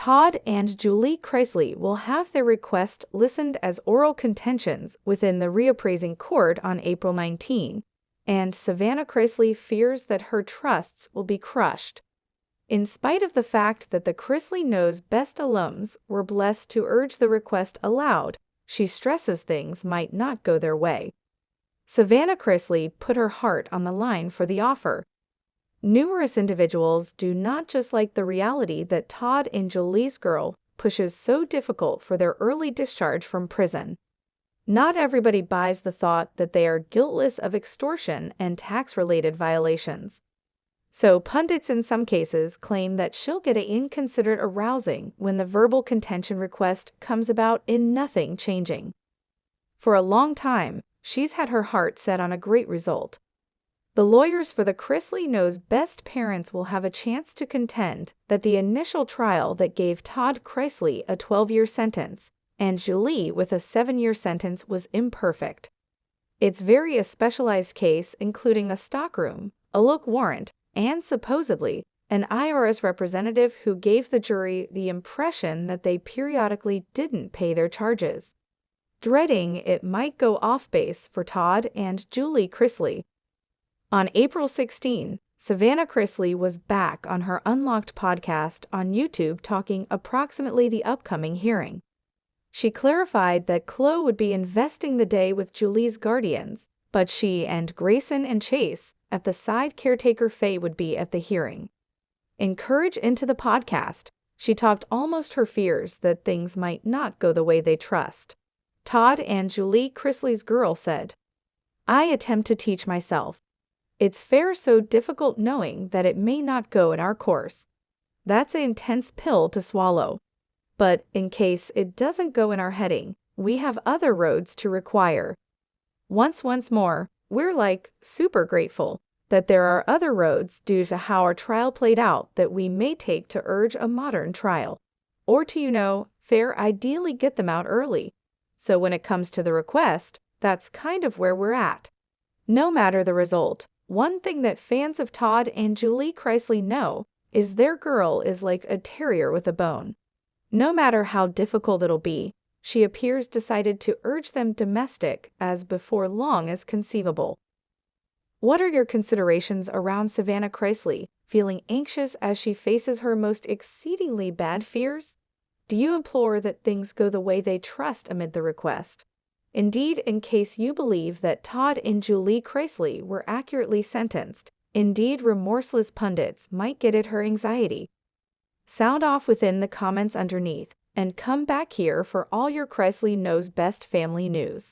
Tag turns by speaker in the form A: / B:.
A: Todd and Julie Chrisley will have their request listened as oral contentions within the reappraising court on April 19, and Savannah Chrisley fears that her trusts will be crushed. In spite of the fact that the Chrisley Knows Best alums were blessed to urge the request aloud, she stresses things might not go their way. Savannah Chrisley put her heart on the line for the offer. Numerous individuals do not just like the reality that Todd and Julie's girl pushes so difficult for their early discharge from prison. Not everybody buys the thought that they are guiltless of extortion and tax-related violations. So pundits in some cases claim that she'll get an inconsiderate arousing when the verbal contention request comes about in nothing changing. For a long time, she's had her heart set on a great result. The lawyers for the Chrisley Knows Best parents will have a chance to contend that the initial trial that gave Todd Chrisley a 12-year sentence and Julie with a 7-year sentence was imperfect. It's a specialized case including a stockroom, a look warrant, and supposedly an IRS representative who gave the jury the impression that they periodically didn't pay their charges. Dreading it might go off base for Todd and Julie Chrisley. On April 16, Savannah Chrisley was back on her Unlocked podcast on YouTube talking approximately the upcoming hearing. She clarified that Chloe would be investing the day with Julie's guardians, but she and Grayson and Chase at the side caretaker Faye would be at the hearing. Encouraged into the podcast, she talked almost her fears that things might not go the way they trust. Todd and Julie Chrisley's girl said, "I attempt to teach myself. It's fair so difficult knowing that it may not go in our course. That's an intense pill to swallow. But in case it doesn't go in our heading, we have other roads to require. Once more, we're super grateful that there are other roads due to how our trial played out that we may take to urge a modern trial. Or to, fair ideally get them out early. So when it comes to the request, that's kind of where we're at. No matter the result, one thing that fans of Todd and Julie Chrisley know is their girl is like a terrier with a bone. No matter how difficult it'll be, she appears decided to urge them domestic as before long as conceivable." What are your considerations around Savannah Chrisley feeling anxious as she faces her most exceedingly bad fears? Do you implore that things go the way they trust amid the request? Indeed, in case you believe that Todd and Julie Chrisley were accurately sentenced, indeed remorseless pundits might get at her anxiety. Sound off within the comments underneath, and come back here for all your Chrisley Knows Best family news.